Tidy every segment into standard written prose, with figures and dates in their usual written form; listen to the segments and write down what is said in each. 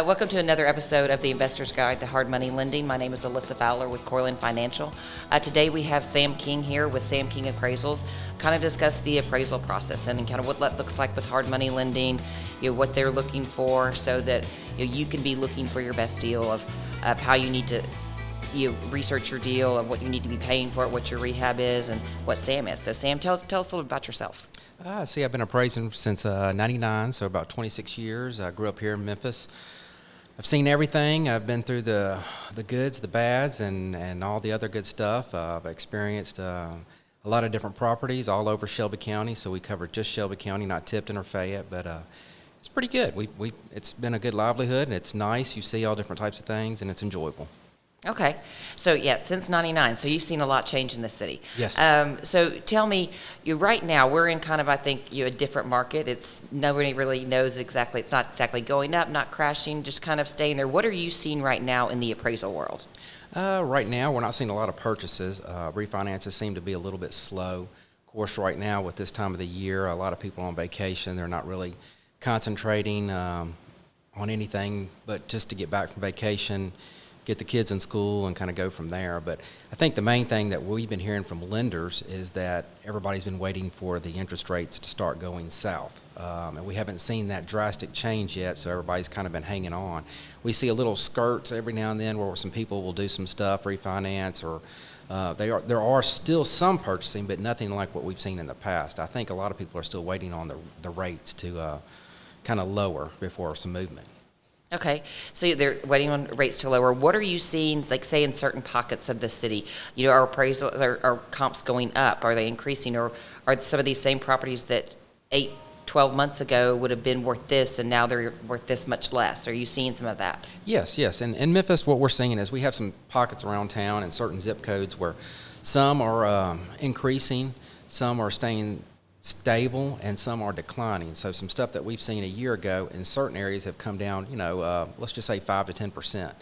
Welcome to another episode of the Investor's Guide to Hard Money Lending. My name is Alyssa Fowler with CoreLend Financial. Today we have Sam King here with Sam King Appraisals, kind of discuss the appraisal process and kind of what that looks like with hard money lending, what they're looking for so that you can be looking for your best deal of how you need to research your deal, of what you need to be paying for it, what your rehab is, and what Sam is. So Sam, tell us a little about yourself. I've been appraising since 99, so about 26 years. I grew up here in Memphis. I've seen everything. I've been through the goods, the bads, and all the other good stuff. I've experienced a lot of different properties all over Shelby County, so we cover just Shelby County, not Tipton or Fayette, but it's pretty good. It's been a good livelihood, and it's nice. You see all different types of things, and it's enjoyable. Okay. So, since 99, so you've seen a lot change in the city. Yes. So tell me, right now, we're in kind of, I think, a different market. Nobody really knows exactly. It's not exactly going up, not crashing, just kind of staying there. What are you seeing right now in the appraisal world? Right now, we're not seeing a lot of purchases. Refinances seem to be a little bit slow. Of course, right now, with this time of the year, a lot of people on vacation. They're not really concentrating on anything but just to get back from vacation, get the kids in school, and kind of go from there. But I think the main thing that we've been hearing from lenders is that everybody's been waiting for the interest rates to start going south. And we haven't seen that drastic change yet, so everybody's kind of been hanging on. We see a little skirts every now and then where some people will do some stuff, refinance, or there are still some purchasing, but nothing like what we've seen in the past. I think a lot of people are still waiting on the rates to kind of lower before some movement. Okay, so they're waiting on rates to lower. What are you seeing, like say in certain pockets of the city? Are appraisal, are comps going up? Are they increasing? Or are some of these same properties that 12 months ago would have been worth this and now they're worth this much less? Are you seeing some of that? Yes. And in Memphis, what we're seeing is we have some pockets around town and certain zip codes where some are increasing, some are staying stable, and some are declining. So some stuff that we've seen a year ago in certain areas have come down, let's just say 5 to 10%.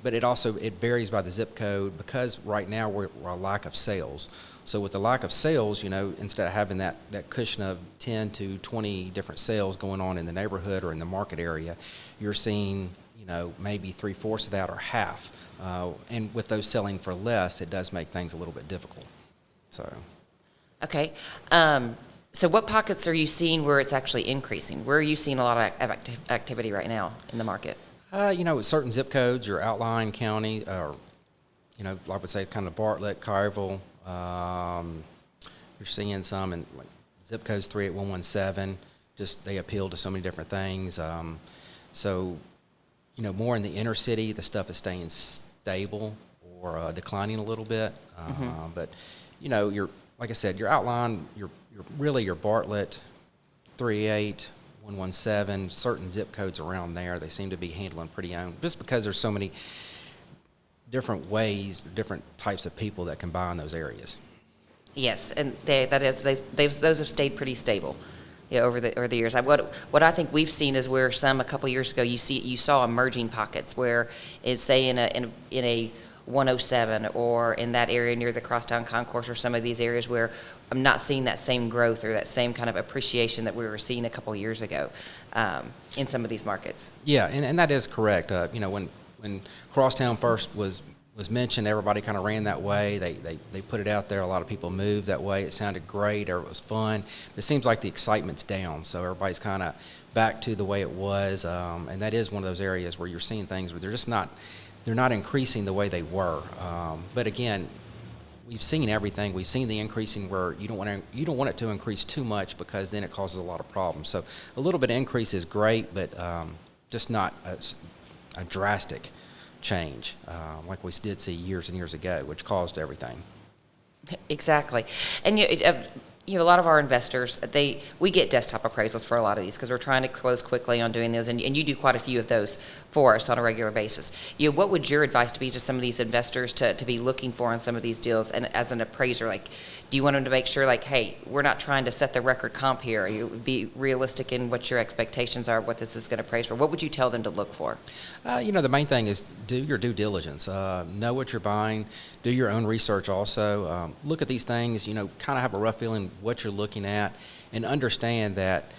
But it varies by the zip code because right now we're a lack of sales. So with the lack of sales, instead of having that cushion of 10 to 20 different sales going on in the neighborhood or in the market area, you're seeing, maybe 3/4 of that or half. And with those selling for less, it does make things a little bit difficult. So. Okay. So what pockets are you seeing where it's actually increasing? Where are you seeing a lot of activity right now in the market? With certain zip codes, your outlying county, or, I would say kind of Bartlett, Caryville, you're seeing some in like zip codes 38117, just they appeal to so many different things. So, more in the inner city, the stuff is staying stable or declining a little bit. But, like I said, your outline, your Bartlett, 38117, certain zip codes around there, they seem to be handling pretty own, just because there's so many different ways, different types of people that can buy in those areas. Yes, and those have stayed pretty stable. Over the years. What I think we've seen is where a couple years ago you saw emerging pockets where it's say in a 107 or in that area near the Crosstown Concourse or some of these areas where I'm not seeing that same growth or that same kind of appreciation that we were seeing a couple years ago in some of these markets. Yeah, and that is correct. When Crosstown first was mentioned, everybody kind of ran that way. They put it out there. A lot of people moved that way. It sounded great, or it was fun. But it seems like the excitement's down, so everybody's kind of back to the way it was. And that is one of those areas where you're seeing things where they're not increasing the way they were. But again, we've seen everything. We've seen the increasing where you don't want it to increase too much because then it causes a lot of problems. So a little bit of increase is great, but just not a drastic change like we did see years and years ago, which caused everything. Exactly. And a lot of our investors, we get desktop appraisals for a lot of these because we're trying to close quickly on doing those, and you do quite a few of those for us on a regular basis. What would your advice be to some of these investors to be looking for on some of these deals? And as an appraiser, do you want them to make sure, hey, we're not trying to set the record comp here? You be realistic in what your expectations are, what this is going to appraise for. What would you tell them to look for? The main thing is do your due diligence. Know what you're buying. Do your own research also. Look at these things, kind of have a rough feeling what you're looking at, and understand that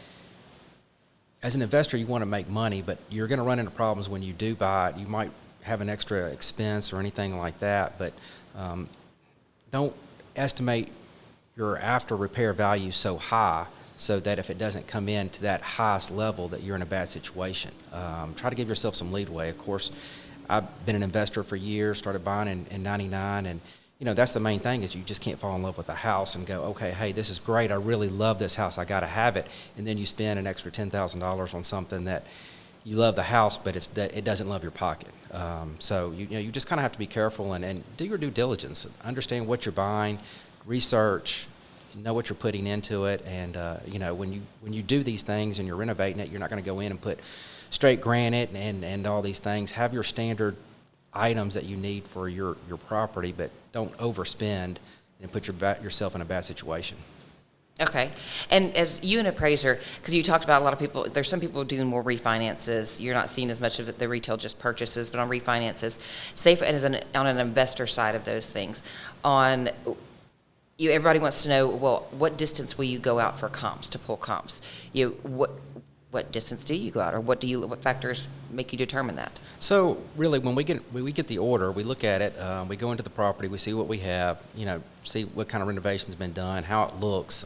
as an investor, you want to make money, but you're going to run into problems when you do buy it. You might have an extra expense or anything like that, but don't estimate your after repair value so high so that if it doesn't come in to that highest level that you're in a bad situation. Try to give yourself some leeway. Of course, I've been an investor for years, started buying in 99, and that's the main thing is you just can't fall in love with a house and go, okay, hey, this is great. I really love this house. I got to have it. And then you spend an extra $10,000 on something that you love the house, but it doesn't love your pocket. So you just kind of have to be careful and do your due diligence. Understand what you're buying, research, know what you're putting into it. And, when you do these things and you're renovating it, you're not going to go in and put straight granite and all these things. Have your standard items that you need for your property, but don't overspend and put yourself in a bad situation. Okay. And as you an appraiser, because you talked about a lot of people, there's some people doing more refinances. You're not seeing as much of the retail just purchases, but on refinances, say on an investor side of those things, everybody wants to know, well, what distance will you go out for comps, to pull comps? What distance do you go out, or what factors make you determine that? So really, when we get the order, we look at it, we go into the property, we see what we have, see what kind of renovation's been done, how it looks.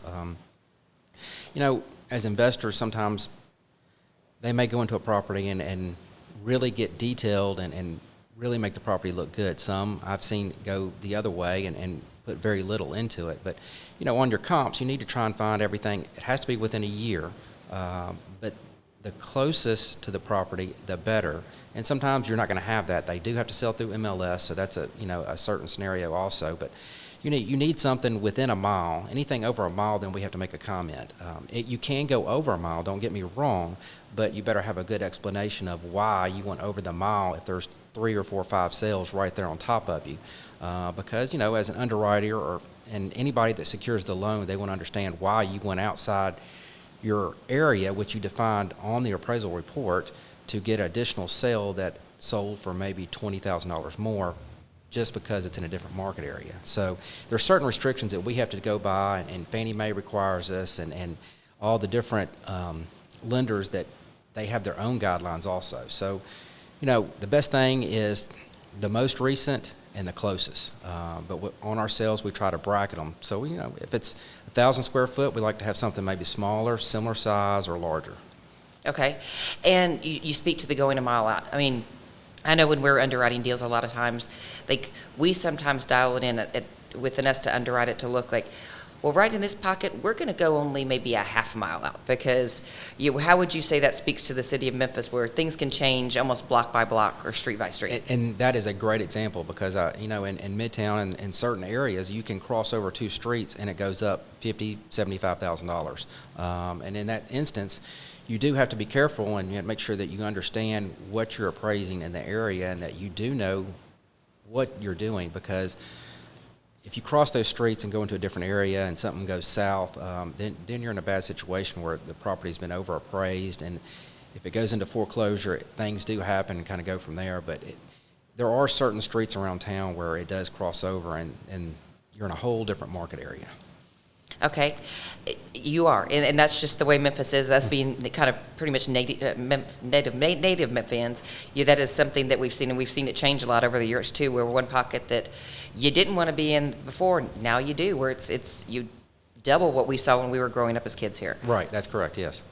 As investors, sometimes they may go into a property and really get detailed and really make the property look good. Some I've seen go the other way and put very little into it. But on your comps, you need to try and find everything. It has to be within a year. But the closest to the property, the better. And sometimes you're not going to have that. They do have to sell through MLS, so that's a certain scenario also. But you need something within a mile. Anything over a mile, then we have to make a comment. You can go over a mile, don't get me wrong, but you better have a good explanation of why you went over the mile if there's 3 or 4 or 5 sales right there on top of you. Because, as an underwriter and anybody that secures the loan, they want to understand why you went outside your area, which you defined on the appraisal report, to get an additional sale that sold for maybe $20,000 more just because it's in a different market area. So there's certain restrictions that we have to go by, and Fannie Mae requires us, and all the different lenders that they have their own guidelines also. So, the best thing is the most recent and the closest. But on our sales, we try to bracket them. So, if it's 1,000 square foot, we like to have something maybe smaller, similar size, or larger. Okay. And you speak to the going a mile out. I mean, I know when we're underwriting deals, a lot of times, we sometimes dial it in within us to underwrite it to look like, well, right in this pocket, we're going to go only maybe a half mile out, because how would you say that speaks to the city of Memphis, where things can change almost block by block or street by street? And that is a great example, because in Midtown and in certain areas, you can cross over 2 streets and it goes up $50,000, $75,000. And in that instance, you do have to be careful and make sure that you understand what you're appraising in the area and that you do know what you're doing, because if you cross those streets and go into a different area and something goes south, then you're in a bad situation where the property's been overappraised, and if it goes into foreclosure, things do happen and kind of go from there. But there are certain streets around town where it does cross over, and you're in a whole different market area. Okay, you are, and that's just the way Memphis is. Us being kind of pretty much native Memphians, that is something that we've seen, and we've seen it change a lot over the years too. Where one pocket that you didn't want to be in before, now you do. Where it's you double what we saw when we were growing up as kids here. Right, that's correct. Yes.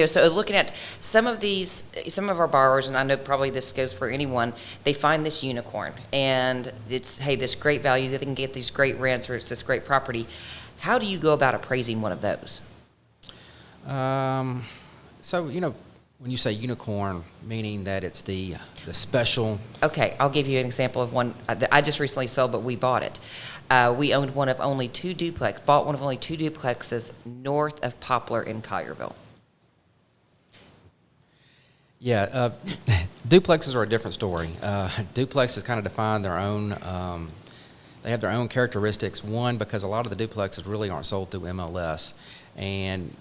So looking at some of our borrowers, and I know probably this goes for anyone, they find this unicorn, and it's, hey, this great value that they can get, these great rents, or it's this great property. How do you go about appraising one of those? So, when you say unicorn, meaning that it's the special. Okay, I'll give you an example of one that I just recently sold, but we bought it. We owned bought one of only 2 duplexes north of Poplar in Collierville. Yeah, duplexes are a different story. Duplexes kind of define their own. They have their own characteristics. One, because a lot of the duplexes really aren't sold through MLS, and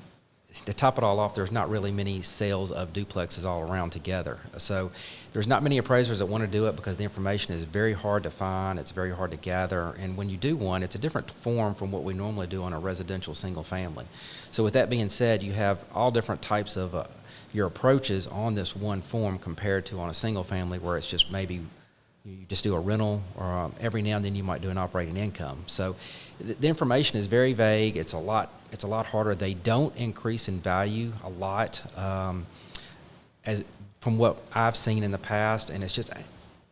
to top it all off, there's not really many sales of duplexes all around together. So there's not many appraisers that want to do it because the information is very hard to find, it's very hard to gather, and when you do one, it's a different form from what we normally do on a residential single family. So with that being said, you have all different types of your approaches on this one form compared to on a single family where it's just maybe you just do a rental, or every now and then you might do an operating income. So the information is very vague. It's a lot harder. They don't increase in value a lot, as from what I've seen in the past. And it's just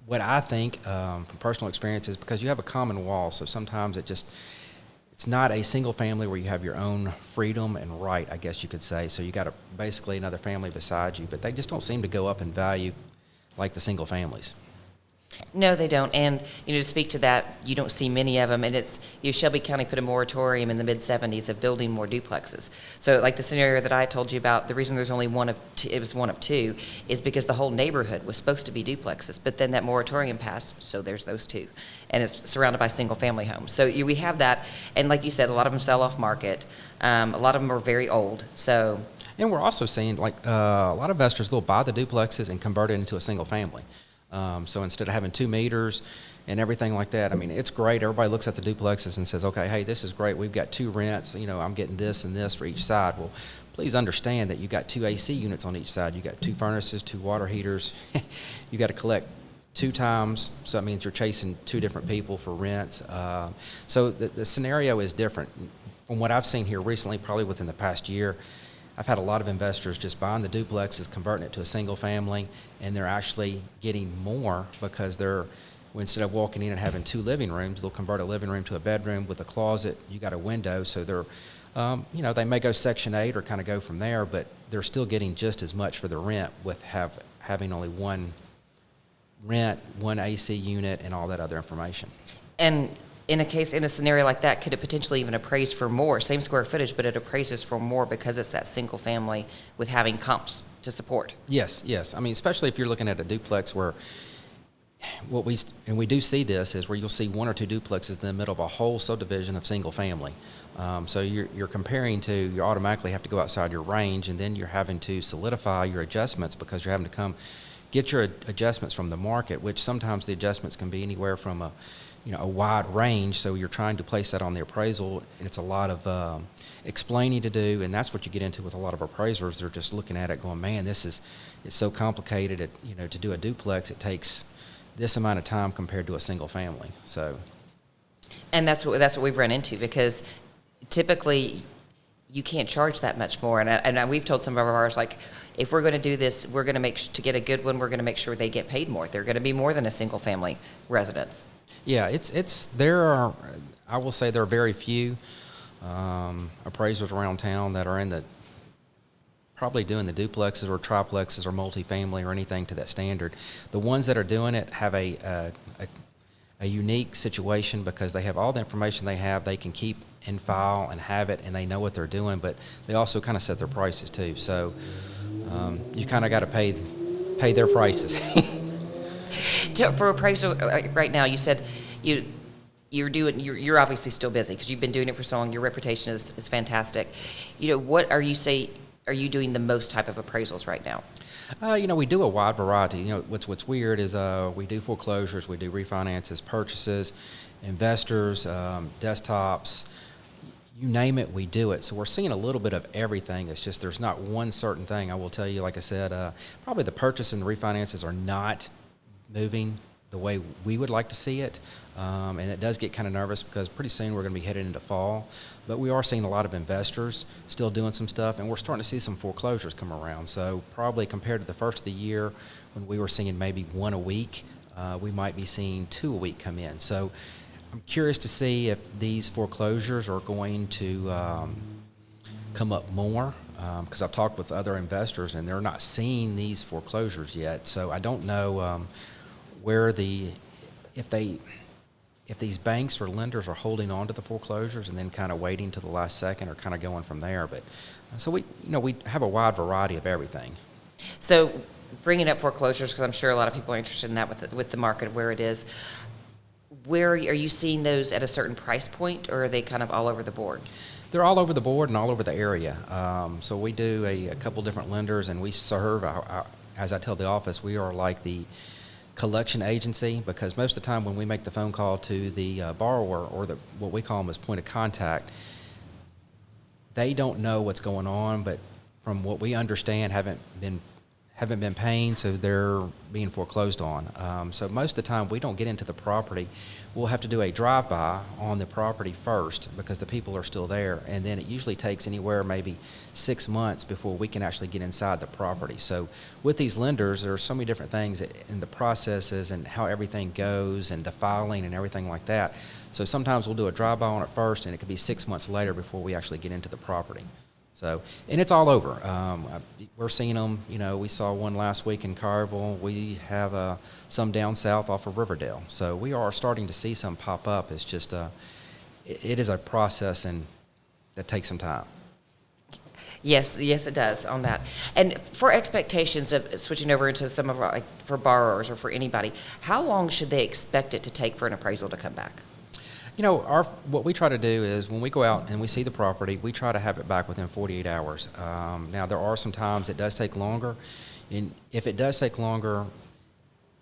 what I think from personal experience is because you have a common wall. So sometimes it's not a single family where you have your own freedom and right, I guess you could say. So you got basically another family beside you, but they just don't seem to go up in value like the single families. No, they don't. And, to speak to that, you don't see many of them. And Shelby County put a moratorium in the mid-'70s of building more duplexes. So like the scenario that I told you about, the reason there's only one of two, is because the whole neighborhood was supposed to be duplexes. But then that moratorium passed, so there's those two. And it's surrounded by single-family homes. So we have that. And like you said, a lot of them sell off market. A lot of them are very old. So. And we're also seeing, a lot of investors, they'll buy the duplexes and convert it into a single family. So instead of having 2 meters and everything like that, I mean, it's great. Everybody looks at the duplexes and says, okay, hey, this is great. We've got 2 rents. I'm getting this and this for each side. Well, please understand that you got 2 AC units on each side. You got 2 furnaces, 2 water heaters. You got to collect 2 times. So that means you're chasing 2 different people for rents. So the scenario is different. From what I've seen here recently, probably within the past year, I've had a lot of investors just buying the duplexes, converting it to a single family, and they're actually getting more because instead of walking in and having 2 living rooms, they'll convert a living room to a bedroom with a closet. You got a window, so they're, they may go Section 8 or kind of go from there, but they're still getting just as much for the rent with having only one rent, 1 AC unit, and all that other information. And in a scenario like that, could it potentially even appraise for more? Same square footage, but it appraises for more because it's that single family with having comps to support. Yes. I mean, especially if you're looking at a duplex where we do see this is where you'll see 1 or 2 duplexes in the middle of a whole subdivision of single family. So you're comparing to, you automatically have to go outside your range, and then you're having to solidify your adjustments because you're having to come get your adjustments from the market, which sometimes the adjustments can be anywhere from a wide range, so you're trying to place that on the appraisal, and it's a lot of explaining to do, and that's what you get into with a lot of appraisers. They're just looking at it going, man, it's so complicated. To do a duplex, it takes this amount of time compared to a single family. So, and that's what we've run into, because typically you can't charge that much more. And we've told some of ours, like, if we're going to do this, we're going to to get a good one, we're going to make sure they get paid more. They're going to be more than a single family residence. Yeah, I will say there are very few appraisers around town that are probably doing the duplexes or triplexes or multifamily or anything to that standard. The ones that are doing it have a unique situation because they have all the information they can keep in file and have it, and they know what they're doing, but they also kind of set their prices too. So you kind of got to pay their prices. For appraisal right now, you said you're obviously still busy because you've been doing it for so long. Your reputation is fantastic. What are you doing the most type of appraisals right now? We do a wide variety. What's weird is we do foreclosures, we do refinances, purchases, investors, desktops, you name it, we do it. So we're seeing a little bit of everything. It's just there's not one certain thing. I will tell you, like I said, probably the purchase and the refinances are not moving the way we would like to see it, and it does get kind of nervous because pretty soon we're going to be headed into fall, but we are seeing a lot of investors still doing some stuff, and we're starting to see some foreclosures come around. So probably compared to the first of the year when we were seeing maybe 1 a week, we might be seeing 2 a week come in. So I'm curious to see if these foreclosures are going to come up more, because I've talked with other investors and they're not seeing these foreclosures yet. So I don't know where if these banks or lenders are holding on to the foreclosures and then kind of waiting to the last second or kind of going from there. But so we have a wide variety of everything. So bringing up foreclosures, because I'm sure a lot of people are interested in that with the market where it is. where are you seeing those at a certain price point, or are they kind of all over the board? They're all over the board and all over the area. So we do a couple different lenders, and we serve, as I tell the office, we are like the collection agency, because most of the time when we make the phone call to the borrower, or what we call them as point of contact, they don't know what's going on, but from what we understand, haven't been paying, so they're being foreclosed on. So most of the time we don't get into the property. We'll have to do a drive-by on the property first because the people are still there, and then it usually takes anywhere maybe 6 months before we can actually get inside the property. So with these lenders, there are so many different things in the processes and how everything goes and the filing and everything like that. So sometimes we'll do a drive-by on it first, and it could be 6 months later before we actually get into the property. So, and it's all over. We're seeing them, we saw one last week in Carville. We have some down south off of Riverdale. So we are starting to see some pop up. It's just, it is a process, and that takes some time. Yes, it does on that. And for expectations of switching over into some of our, like for borrowers or for anybody, how long should they expect it to take for an appraisal to come back? What we try to do is when we go out and we see the property, we try to have it back within 48 hours. Now, there are some times it does take longer, and if it does take longer,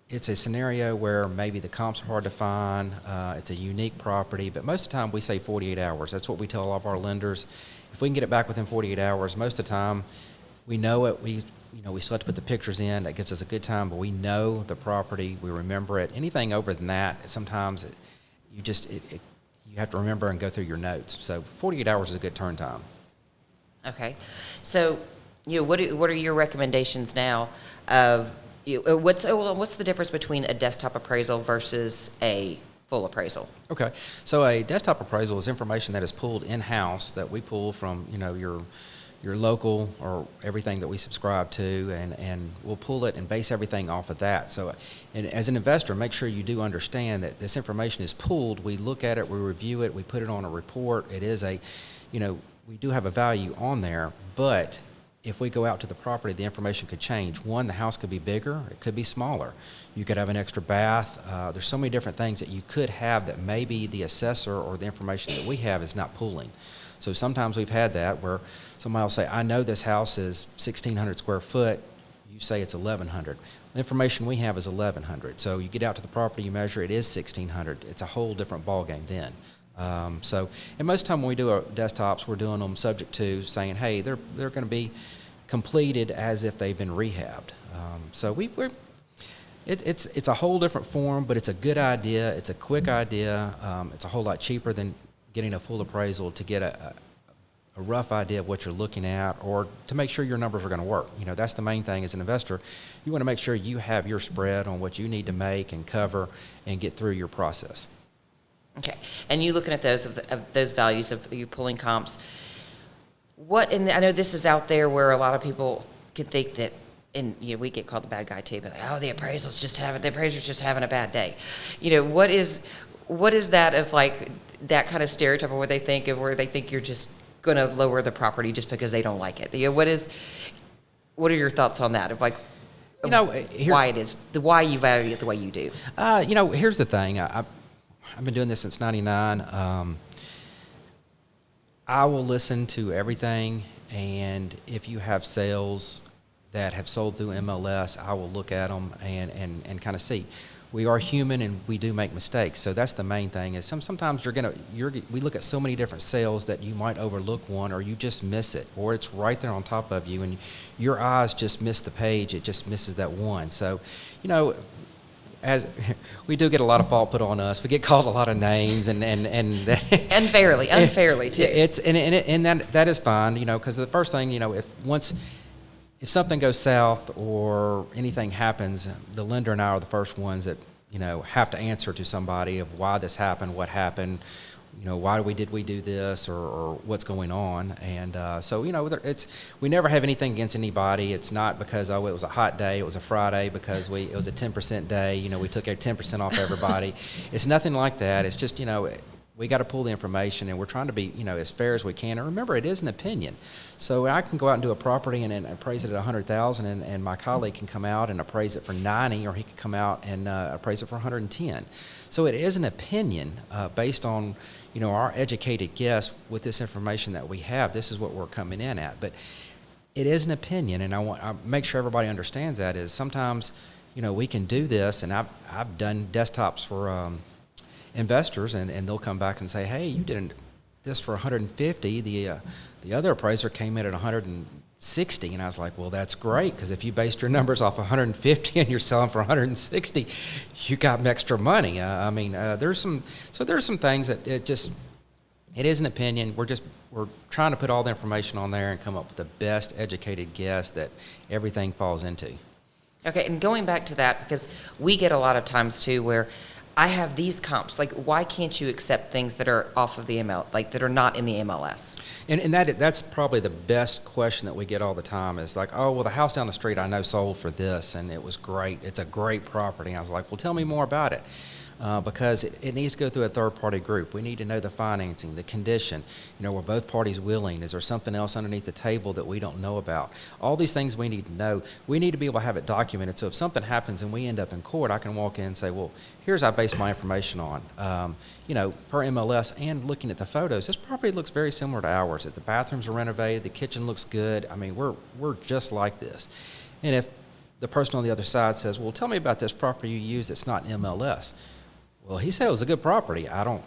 it's a scenario where maybe the comps are hard to find, it's a unique property, but most of the time we say 48 hours. That's what we tell all of our lenders. If we can get it back within 48 hours, most of the time we know it. We still have to put the pictures in. That gives us a good time, but we know the property, we remember it. Anything over than that, sometimes you have to remember and go through your notes. So 48 hours is a good turn time. Okay. So, what are your recommendations now of what's the difference between a desktop appraisal versus a full appraisal? Okay. So a desktop appraisal is information that is pulled in-house, that we pull from, your local or everything that we subscribe to, and we'll pull it and base everything off of that. So, and as an investor, make sure you do understand that this information is pulled. We look at it, we review it, we put it on a report. It is we do have a value on there, but if we go out to the property, the information could change. One, the house could be bigger, it could be smaller. You could have an extra bath. There's so many different things that you could have that maybe the assessor or the information that we have is not pulling. So sometimes we've had that where somebody will say, I know this house is 1,600 square foot. You say it's 1,100. The information we have is 1,100. So you get out to the property, you measure, it is 1,600. It's a whole different ballgame then. And most of the time when we do our desktops, we're doing them subject to saying, hey, they're going to be completed as if they've been rehabbed. It's a whole different form, but it's a good idea. It's a quick idea. It's a whole lot cheaper than getting a full appraisal to get a rough idea of what you're looking at, or to make sure your numbers are going to work. That's the main thing as an investor. You want to make sure you have your spread on what you need to make and cover and get through your process. Okay. And you looking at those values of you pulling comps. And I know this is out there where a lot of people can think that, and we get called the bad guy too, but the appraiser's just having a bad day. What is that of like that kind of stereotype of what they think of, where they think you're just going to lower the property just because they don't like it? What are your thoughts on that? Of like, why you value it the way you do? Here's the thing. I've been doing this since '99. I will listen to everything, and if you have sales that have sold through MLS, I will look at them and kind of see. We are human and we do make mistakes, so that's the main thing. Is sometimes we look at so many different sales that you might overlook one, or you just miss it, or it's right there on top of you, and your eyes just miss the page. It just misses that one. So, as we do get a lot of fault put on us, we get called a lot of names and unfairly too. That is fine, because the first thing, if something goes south or anything happens, the lender and I are the first ones that, have to answer to somebody of why this happened, what happened, why did we do this, or what's going on. And we never have anything against anybody. It's not because, it was a hot day, it was a Friday, because it was a 10% day, we took 10% off everybody. It's nothing like that. It's just, we got to pull the information, and we're trying to be, as fair as we can. And remember, it is an opinion. So I can go out and do a property and appraise it at $100,000, and my colleague can come out and appraise it for 90, or he could come out and appraise it for 110. So it is an opinion based on, our educated guess with this information that we have. This is what we're coming in at, but it is an opinion, and I make sure everybody understands that. Is sometimes, we can do this, and I've done desktops for investors, and they'll come back and say, hey, you did this for 150. The other appraiser came in at 160, and I was like, well, that's great, because if you based your numbers off 150 and you're selling for 160, you got extra money. There's some things that it is an opinion. We're trying to put all the information on there and come up with the best educated guess that everything falls into. Okay, and going back to that, because we get a lot of times too where I have these comps. Like, why can't you accept things that are off of the that are not in the MLS? And that's probably the best question that we get all the time is like, oh, well, the house down the street I know sold for this, and it was great. It's a great property. And I was like, well, tell me more about it. Because it needs to go through a third-party group. We need to know the financing, the condition. Were both parties willing? Is there something else underneath the table that we don't know about? All these things we need to know. We need to be able to have it documented, so if something happens and we end up in court, I can walk in and say, well, here's I based my information on. Per MLS and looking at the photos, this property looks very similar to ours. The bathrooms are renovated, the kitchen looks good. We're just like this. And if the person on the other side says, well, tell me about this property you use that's not in MLS. Well, he said it was a good property. I'm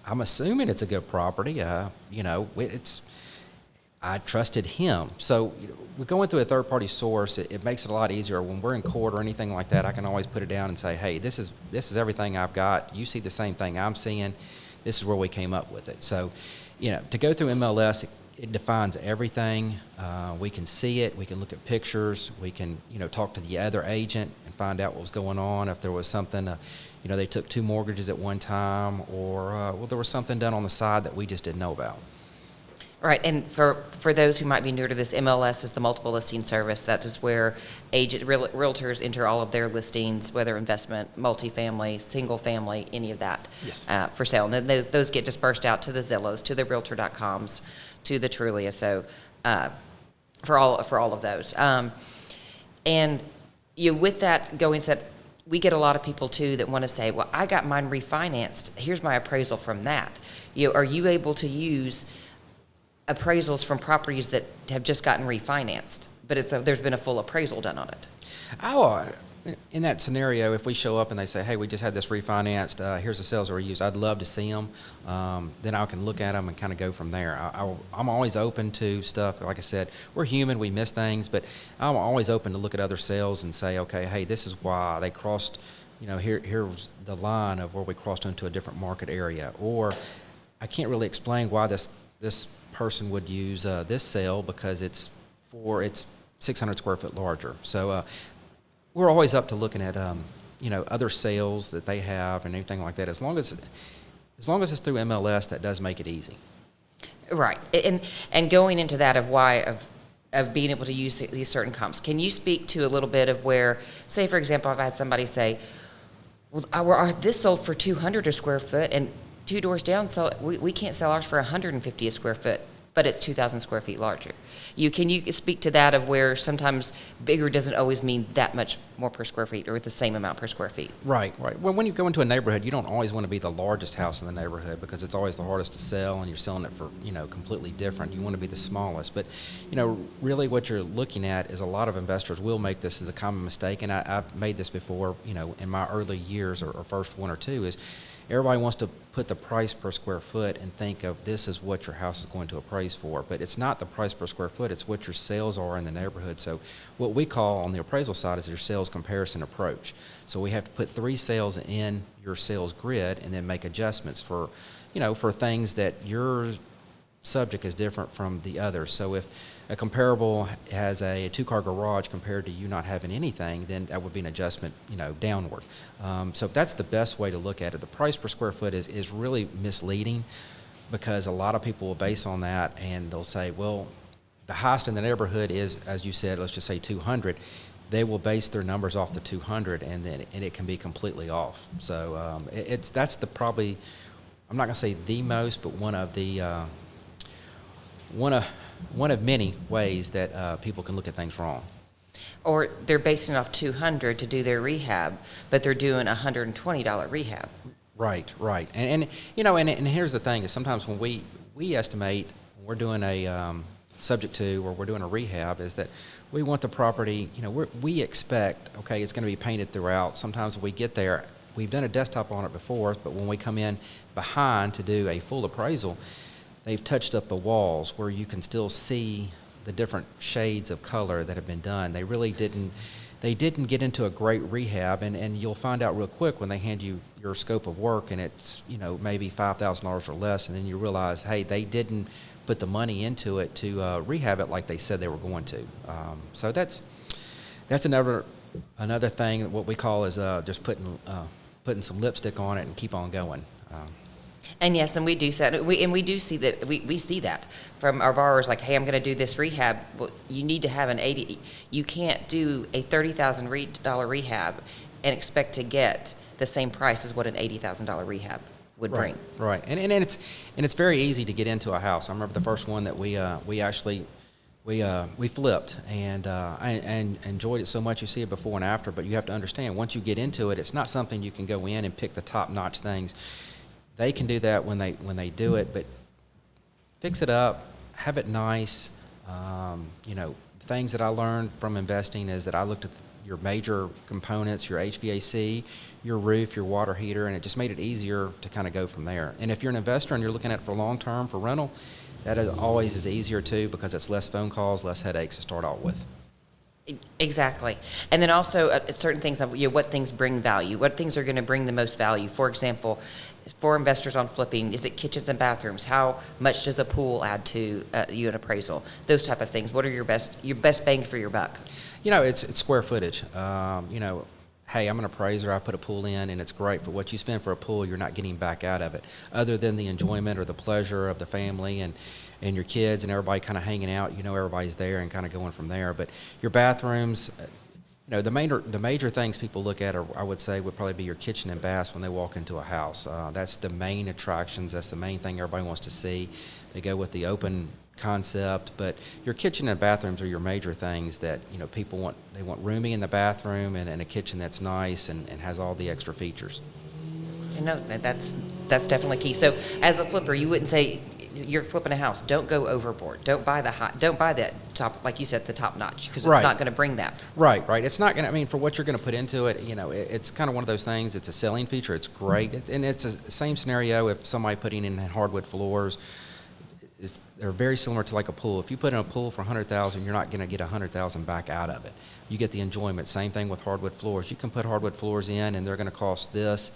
assuming it's a good property. I trusted him. So we're going through a third-party source. It makes it a lot easier. When we're in court or anything like that, I can always put it down and say, hey, this is everything I've got. You see the same thing I'm seeing. This is where we came up with it. So, to go through MLS, it defines everything. We can see it. We can look at pictures. We can, talk to the other agent and find out what was going on. If there was something, they took 2 mortgages at one time, or there was something done on the side that we just didn't know about. Right, and for those who might be new to this, MLS is the multiple listing service. That is where realtors enter all of their listings, whether investment, multifamily, single family, any of that, yes, for sale. And then those get dispersed out to the Zillows, to the Realtor.coms, to the Trulia. So for all of those, and with that going said, we get a lot of people too that want to say, well, I got mine refinanced. Here's my appraisal from that. Are you able to use appraisals from properties that have just gotten refinanced, but there's been a full appraisal done on it? In that scenario, if we show up and they say, hey, we just had this refinanced, here's the sales that were used, I'd love to see them. Then I can look at them and kind of go from there. I'm always open to stuff. Like I said, we're human, we miss things, but I'm always open to look at other sales and say, okay, hey, this is why they crossed, here's the line of where we crossed into a different market area. Or I can't really explain why this person would use this sale because it's 600 square foot larger. So we're always up to looking at other sales that they have and anything like that. As long as it's through MLS, that does make it easy. Right, and going into that of being able to use these certain comps, can you speak to a little bit of where, say for example, I've had somebody say, well, this sold for 200 a square foot, and 2 doors down, so we can't sell ours for 150 a square foot, but it's 2,000 square feet larger. Can you speak to that of where sometimes bigger doesn't always mean that much more per square feet or the same amount per square feet? Right. Well, when you go into a neighborhood, you don't always want to be the largest house in the neighborhood because it's always the hardest to sell, and you're selling it for completely different. You want to be the smallest, but really what you're looking at is a lot of investors will make this as a common mistake, and I've made this before. In my early years or first 1 or 2 is. Everybody wants to put the price per square foot and think of this is what your house is going to appraise for, but it's not the price per square foot, it's what your sales are in the neighborhood. So what we call on the appraisal side is your sales comparison approach. So we have to put 3 sales in your sales grid and then make adjustments for things that your subject is different from the others. So if a comparable has a 2-car garage compared to you not having anything, then that would be an adjustment, downward. So that's the best way to look at it. The price per square foot is really misleading because a lot of people will base on that, and they'll say, well, the highest in the neighborhood is, as you said, let's just say 200. They will base their numbers off the 200, and it can be completely off. So that's probably I'm not going to say the most, but one of the one of many ways that people can look at things wrong. Or they're basing it off 200 to do their rehab, but they're doing $120 rehab. Right, right. And you know, and here's the thing, is sometimes when we estimate, when we're doing a subject to, or we're doing a rehab, is that we want the property, you know, we expect, okay, it's going to be painted throughout. Sometimes when we get there, we've done a desktop on it before, but when we come in behind to do a full appraisal, they've touched up the walls where you can still see the different shades of color that have been done. They really didn't get into a great rehab, and you'll find out real quick when they hand you your scope of work and it's, you know, maybe $5,000 or less, and then you realize, hey, they didn't put the money into it to rehab it like they said they were going to. So that's another thing. What we call is just putting some lipstick on it and keep on going. And yes, and we do that. We do see that. We see that from our borrowers. Like, hey, I'm going to do this rehab. Well, you need to have an 80. You can't do a $30,000 rehab and expect to get the same price as what an $80,000 rehab would bring. Right. And it's very easy to get into a house. I remember the first one that we flipped, and I enjoyed it so much. You see it before and after, but you have to understand, once you get into it, it's not something you can go in and pick the top-notch things. They can do that when they do it, but fix it up, have it nice. You know, things that I learned from investing is that I looked at your major components, your HVAC, your roof, your water heater, and it just made it easier to kind of go from there. And if you're an investor and you're looking at it for long term for rental, that is easier too, because it's less phone calls, less headaches to start out with. Exactly. And then also certain things, what things bring value, what things are going to bring the most value. For example, for investors on flipping, is it kitchens and bathrooms? How much does a pool add to you an appraisal? Those type of things. What are your best bang for your buck? You know, it's square footage. You know, hey, I'm an appraiser, I put a pool in, and it's great, but what you spend for a pool, you're not getting back out of it, other than the enjoyment or the pleasure of the family and your kids and everybody kind of hanging out. You know, everybody's there and kind of going from there. But your bathrooms, you know, the major things people look at I would say, would probably be your kitchen and baths when they walk into a house. That's the main attractions. That's the main thing everybody wants to see. They go with the open concept, but your kitchen and bathrooms are your major things that, you know, people want. They want roomy in the bathroom and a kitchen that's nice and has all the extra features. You know, that's definitely key. So as a flipper, you wouldn't say, you're flipping a house, don't go overboard. Don't buy that top, like you said, the top notch, because it's not going to bring that. Right. It's not going to, I mean, for what you're going to put into it, you know, it's kind of one of those things. It's a selling feature. It's great. And it's the same scenario if somebody putting in hardwood floors. They're very similar to like a pool. If you put in a pool for $100,000, you're not going to get $100,000 back out of it. You get the enjoyment. Same thing with hardwood floors. You can put hardwood floors in, and they're going to cost this,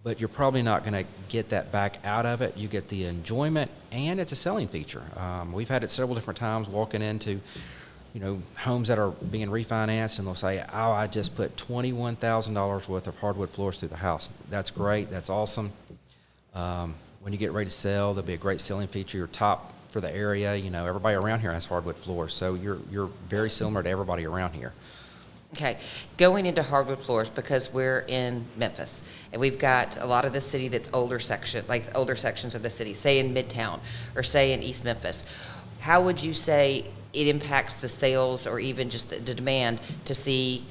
but you're probably not going to get that back out of it. You get the enjoyment, and it's a selling feature. We've had it several different times walking into, you know, homes that are being refinanced, and they'll say, oh, I just put $21,000 worth of hardwood floors through the house. That's great. That's awesome. When you get ready to sell, there'll be a great selling feature. Your top for the area, you know, everybody around here has hardwood floors, so you're very similar to everybody around here. Okay, going into hardwood floors, because we're in Memphis and we've got a lot of the city that's older sections of the city, say in Midtown or say in East Memphis. How would you say it impacts the sales or even just the demand to see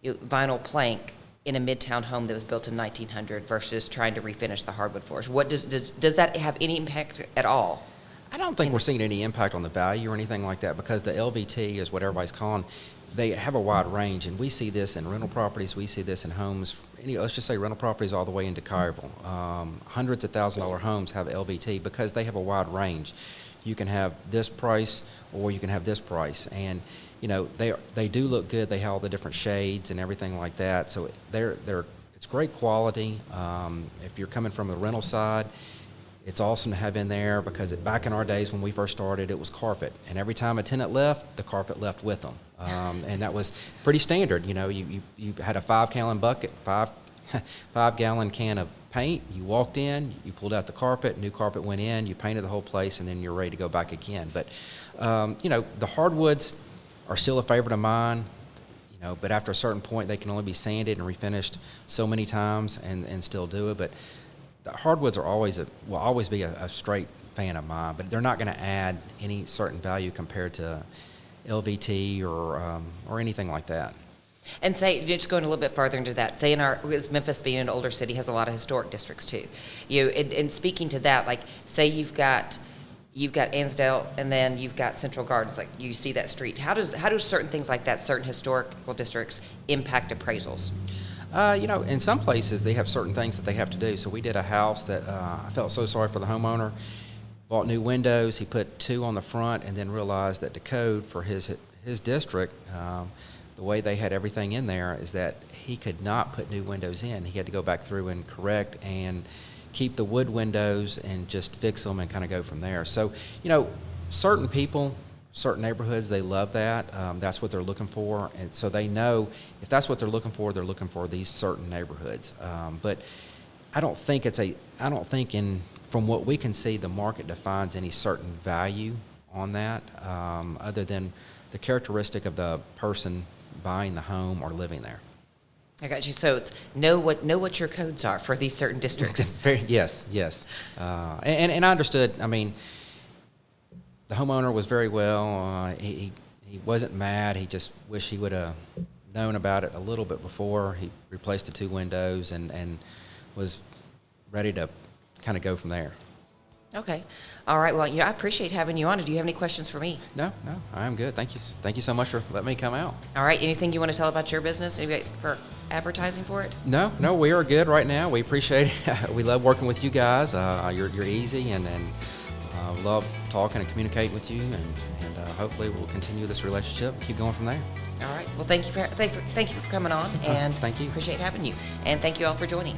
vinyl plank in a Midtown home that was built in 1900 versus trying to refinish the hardwood floors? What does that have any impact at all? I don't think we're seeing any impact on the value or anything like that, because the LVT is what everybody's calling. They have a wide range, and we see this in rental properties. We see this in homes. Let's just say rental properties all the way into Collierville. Hundreds of $1,000 homes have LVT because they have a wide range. You can have this price, or you can have this price, and you know they do look good. They have all the different shades and everything like that. So it's great quality. If you're coming from the rental side, it's awesome to have in there, because back in our days when we first started, it was carpet, and every time a tenant left, the carpet left with them, and that was pretty standard. You know, you had a 5-gallon bucket, 5-gallon can of paint. You walked in, you pulled out the carpet, new carpet went in, you painted the whole place, and then you're ready to go back again. But you know, the hardwoods are still a favorite of mine. You know, but after a certain point, they can only be sanded and refinished so many times and still do it. But the hardwoods are will always be a straight fan of mine, but they're not going to add any certain value compared to LVT or anything like that. And say, just going a little bit farther into that, say because Memphis being an older city has a lot of historic districts too. And speaking to that, like say you've got Ansdale and then you've got Central Gardens, like you see that street. How do certain things like that, certain historical districts, impact appraisals? In some places they have certain things that they have to do. So we did a house that I felt so sorry for the homeowner. Bought new windows. He put 2 on the front, and then realized that the code for his district, the way they had everything in there, is that he could not put new windows in. He had to go back through and correct and keep the wood windows and just fix them and kind of go from there. So, certain people, certain neighborhoods, they love that. That's what they're looking for, and so they know if that's what they're looking for these certain neighborhoods. But I don't think from what we can see, the market defines any certain value on that, other than the characteristic of the person buying the home or living there. I got you. So it's know what your codes are for these certain districts. Yes. And I understood. I mean, the homeowner was very well. He wasn't mad. He just wished he would have known about it a little bit before. He replaced the 2 windows and was ready to kind of go from there. Okay. All right. Well, I appreciate having you on. Do you have any questions for me? No, I'm good. Thank you. Thank you so much for letting me come out. All right. Anything you want to tell about your business? Anybody for advertising for it? No, we are good right now. We appreciate it. We love working with you guys. You're easy and love talking and communicating with you, and hopefully we'll continue this relationship and keep going from there. All right. Well, thank you for coming on, and thank you. Appreciate having you, and thank you all for joining.